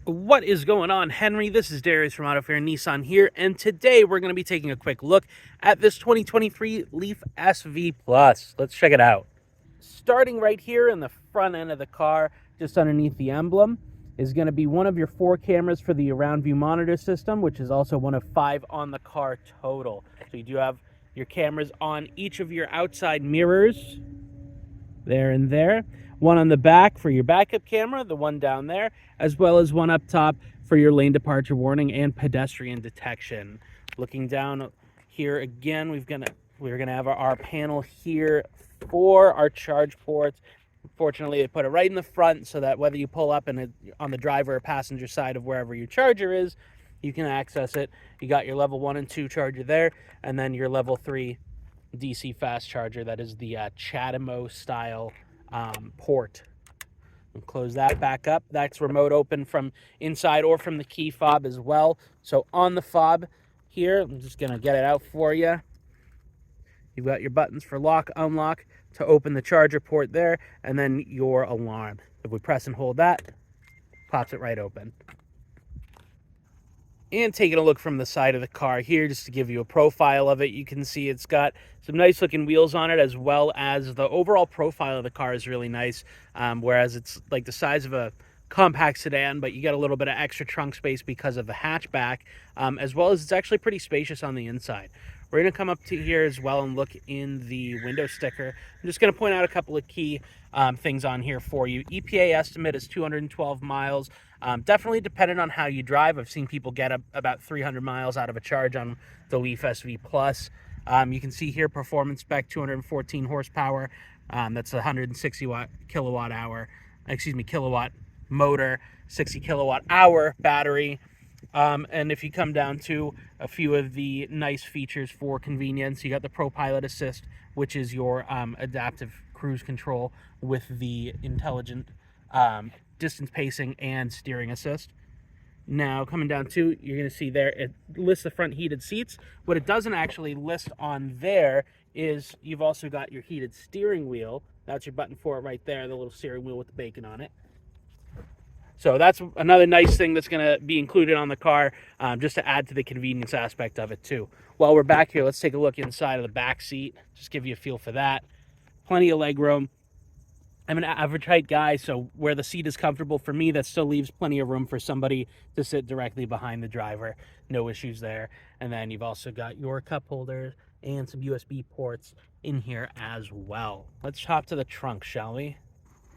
What is going on, Henry? This is Darius from Auto Fair Nissan here, and today we're going to be taking a quick look at this 2023 Leaf SV Plus. Let's check it out. Starting right here in the front end of the car, just underneath the emblem, is going to be one of your 4 cameras for the around view monitor system, which is also one of 5 on the car total. So you do have your cameras on each of your outside mirrors, there and there. One on the back for your backup camera, the one down there, as well as one up top for your lane departure warning and pedestrian detection. Looking down here again, we're gonna have our panel here for our charge ports. Fortunately, they put it right in the front so that whether you pull up on the driver or passenger side of wherever your charger is, you can access it. You got your level 1 and 2 charger there, and then your level 3 DC fast charger. That is the Chatamo style port. And close that back up. That's remote open from inside or from the key fob as well. So on the fob here, I'm just going to get it out for you. You've got your buttons for lock, unlock to open the charger port there, and then your alarm. If we press and hold that, pops it right open. And taking a look from the side of the car here, just to give you a profile of it, you can see it's got some nice looking wheels on it, as well as the overall profile of the car is really nice, whereas it's like the size of a compact sedan, but you get a little bit of extra trunk space because of the hatchback, as well as it's actually pretty spacious on the inside. We're going to come up to here as well and look in the window sticker. I'm just going to point out a couple of key things on here for you. EPA estimate is 212 miles. Definitely dependent on how you drive. I've seen people get about 300 miles out of a charge on the Leaf SV Plus. You can see here performance spec 214 horsepower. That's 160 kilowatt motor, 60 kilowatt hour battery. And if you come down to a few of the nice features for convenience, you got the Pro Pilot Assist, which is your adaptive cruise control with the intelligent distance pacing and steering assist. Now coming down to, you're going to see there, it lists the front heated seats. What it doesn't actually list on there is you've also got your heated steering wheel. That's your button for it right there, the little steering wheel with the bacon on it. So that's another nice thing that's going to be included on the car, just to add to the convenience aspect of it too. While we're back here, let's take a look inside of the back seat, just give you a feel for that. Plenty of leg room. I'm an average height guy, so where the seat is comfortable for me, that still leaves plenty of room for somebody to sit directly behind the driver. No issues there. And then you've also got your cup holders and some USB ports in here as well. Let's hop to the trunk, shall we?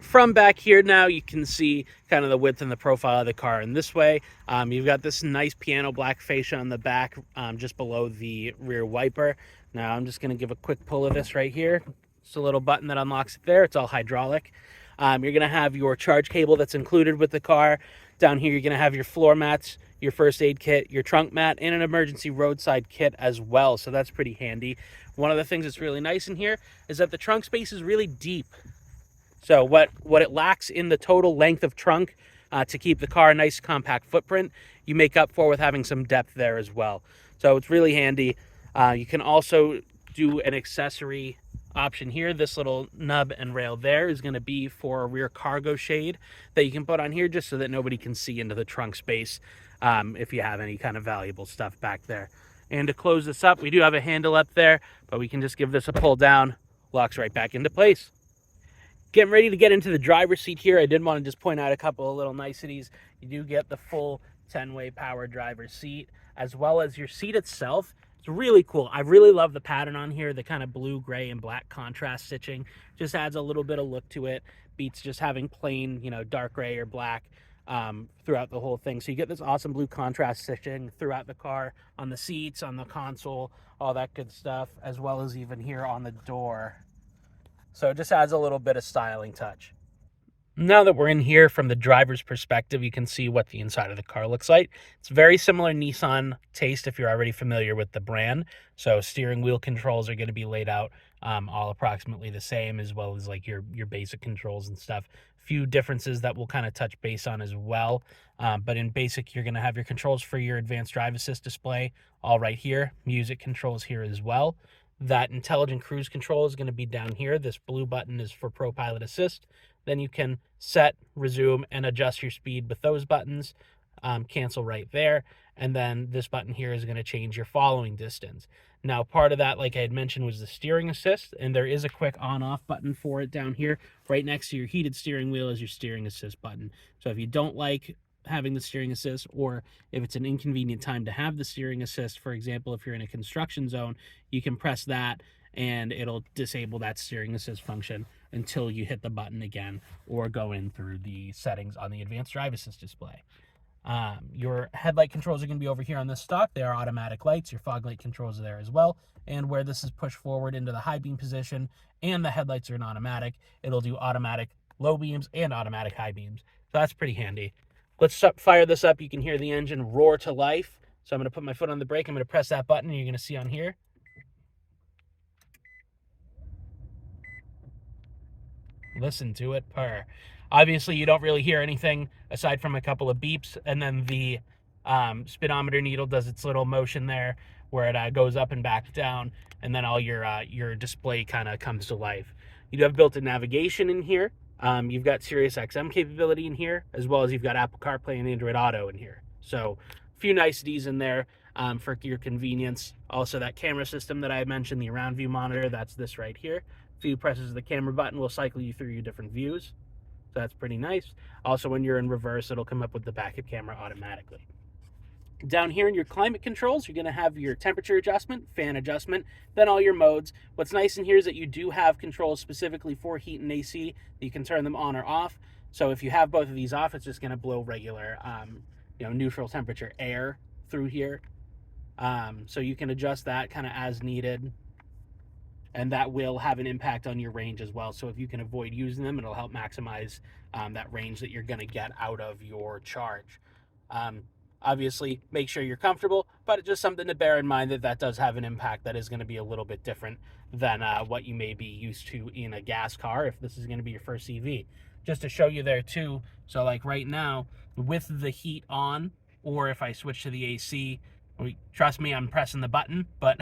From back here now, you can see kind of the width and the profile of the car. And this way, you've got this nice piano black fascia on the back, just below the rear wiper. Now, I'm just going to give a quick pull of this right here. It's a little button that unlocks it there. It's all hydraulic. You're going to have your charge cable that's included with the car. Down here, you're going to have your floor mats, your first aid kit, your trunk mat, and an emergency roadside kit as well. So that's pretty handy. One of the things that's really nice in here is that the trunk space is really deep. So what it lacks in the total length of trunk to keep the car a nice compact footprint, you make up for with having some depth there as well. So it's really handy. You can also do an accessory option here. This little nub and rail there is going to be for a rear cargo shade that you can put on here just so that nobody can see into the trunk space if you have any kind of valuable stuff back there. And to close this up, we do have a handle up there, but we can just give this a pull down, locks right back into place. Getting ready to get into the driver's seat here, I did want to just point out a couple of little niceties. You do get the full 10-way power driver's seat, as well as your seat itself. It's really cool. I really love the pattern on here, the kind of blue, gray, and black contrast stitching. Just adds a little bit of look to it. Beats just having plain, dark gray or black throughout the whole thing. So you get this awesome blue contrast stitching throughout the car, on the seats, on the console, all that good stuff, as well as even here on the door. So it just adds a little bit of styling touch. Now that we're in here from the driver's perspective, you can see what the inside of the car looks like. It's very similar Nissan taste if you're already familiar with the brand. So steering wheel controls are going to be laid out all approximately the same, as well as like your basic controls and stuff. Few differences that we'll kind of touch base on as well. But in basic, you're going to have your controls for your advanced drive assist display all right here. Music controls here as well. That intelligent cruise control is going to be down here. This blue button is for Pro Pilot Assist. Then you can set, resume, and adjust your speed with those buttons. cancel right there. And then this button here is going to change your following distance. Now, part of that, like I had mentioned, was the steering assist, and there is a quick on-off button for it down here. Right next to your heated steering wheel is your steering assist button. So if you don't like having the steering assist, or if it's an inconvenient time to have the steering assist, for example, if you're in a construction zone, you can press that and it'll disable that steering assist function until you hit the button again or go in through the settings on the advanced drive assist display. Your headlight controls are going to be over here on this stock. They are automatic lights. Your fog light controls are there as well. And where this is pushed forward into the high beam position and the headlights are in automatic, it'll do automatic low beams and automatic high beams. So that's pretty handy. Let's fire this up. You can hear the engine roar to life. So I'm going to put my foot on the brake. I'm going to press that button, and you're going to see on here. Listen to it purr. Obviously, you don't really hear anything aside from a couple of beeps, and then the speedometer needle does its little motion there where it goes up and back down, and then all your display kind of comes to life. You do have built-in navigation in here. You've got Sirius XM capability in here, as well as you've got Apple CarPlay and Android Auto in here. So a few niceties in there for your convenience. Also, that camera system that I mentioned, the around view monitor, that's this right here. A few presses of the camera button will cycle you through your different views. So that's pretty nice. Also, when you're in reverse, it'll come up with the backup camera automatically. Down here in your climate controls, you're going to have your temperature adjustment, fan adjustment, then all your modes. What's nice in here is that you do have controls specifically for heat and AC. You can turn them on or off. So if you have both of these off, it's just going to blow regular, neutral temperature air through here. So you can adjust that kind of as needed. And that will have an impact on your range as well. So if you can avoid using them, it'll help maximize that range that you're going to get out of your charge. Obviously, make sure you're comfortable, but it's just something to bear in mind that does have an impact that is going to be a little bit different than what you may be used to in a gas car if this is going to be your first EV. Just to show you there too, so like right now, with the heat on, or if I switch to the AC, trust me, I'm pressing the button, but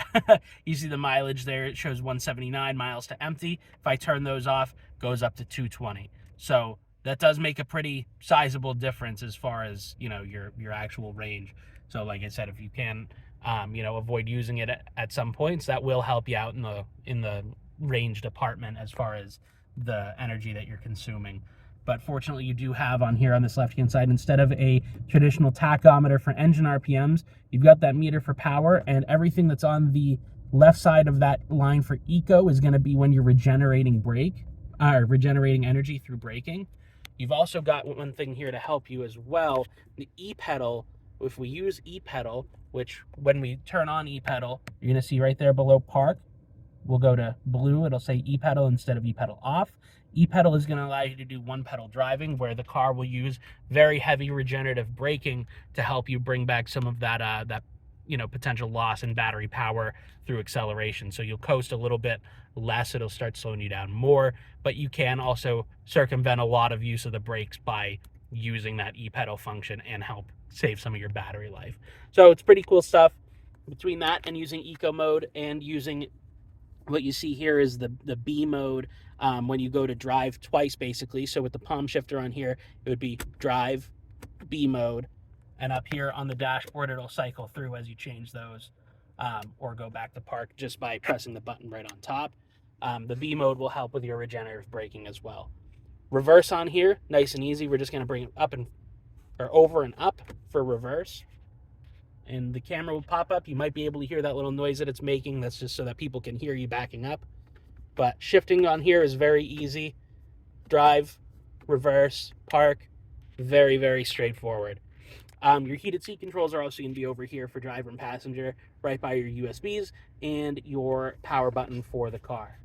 you see the mileage there. It shows 179 miles to empty. If I turn those off, it goes up to 220. So that does make a pretty sizable difference as far as, your actual range. So like I said, if you can, avoid using it at some points, that will help you out in the range department as far as the energy that you're consuming. But fortunately, you do have on here on this left-hand side, instead of a traditional tachometer for engine RPMs, you've got that meter for power, and everything that's on the left side of that line for eco is going to be when you're regenerating energy through braking. You've also got one thing here to help you as well, the e-pedal. If we use e-pedal, which when we turn on e-pedal, you're going to see right there below park, we'll go to blue, it'll say e-pedal instead of e-pedal off. E-pedal is going to allow you to do one pedal driving, where the car will use very heavy regenerative braking to help you bring back some of that potential loss in battery power through acceleration. So you'll coast a little bit less, it'll start slowing you down more, but you can also circumvent a lot of use of the brakes by using that e-pedal function and help save some of your battery life. So it's pretty cool stuff. Between that and using eco mode and using what you see here is the B mode when you go to drive twice, basically. So with the palm shifter on here, it would be drive, B mode, and up here on the dashboard, it'll cycle through as you change those or go back to park just by pressing the button right on top. The B mode will help with your regenerative braking as well. Reverse on here, nice and easy. We're just going to bring it up or over and up for reverse. And the camera will pop up. You might be able to hear that little noise that it's making. That's just so that people can hear you backing up. But shifting on here is very easy. Drive, reverse, park, very, very straightforward. Your heated seat controls are also going to be over here for driver and passenger, right by your USBs and your power button for the car.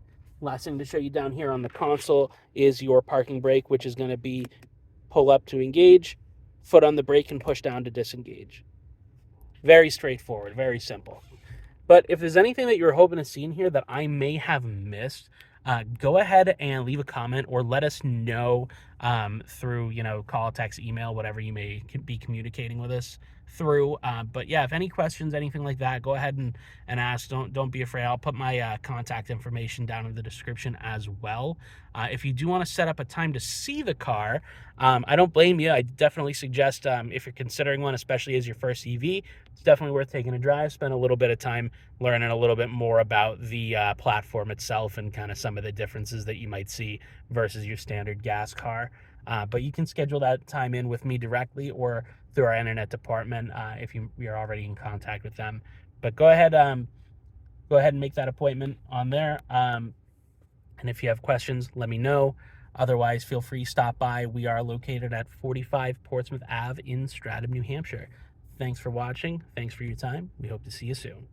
Last thing to show you down here on the console is your parking brake, which is going to be pull up to engage, foot on the brake, and push down to disengage. Very straightforward, very simple. But if there's anything that you're hoping to see in here that I may have missed, go ahead and leave a comment or let us know through, call, text, email, whatever you may be communicating with us through. But yeah, if any questions, anything like that, go ahead and ask. Don't be afraid. I'll put my contact information down in the description as well. If you do want to set up a time to see the car, I don't blame you. I definitely suggest, if you're considering one, especially as your first EV, it's definitely worth taking a drive, spend a little bit of time learning a little bit more about the platform itself and kind of some of the differences that you might see versus your standard gas car. But you can schedule that time in with me directly or through our internet department if you're already in contact with them. But go ahead and make that appointment on there. And if you have questions, let me know. Otherwise, feel free to stop by. We are located at 45 Portsmouth Ave in Stratham, New Hampshire. Thanks for watching. Thanks for your time. We hope to see you soon.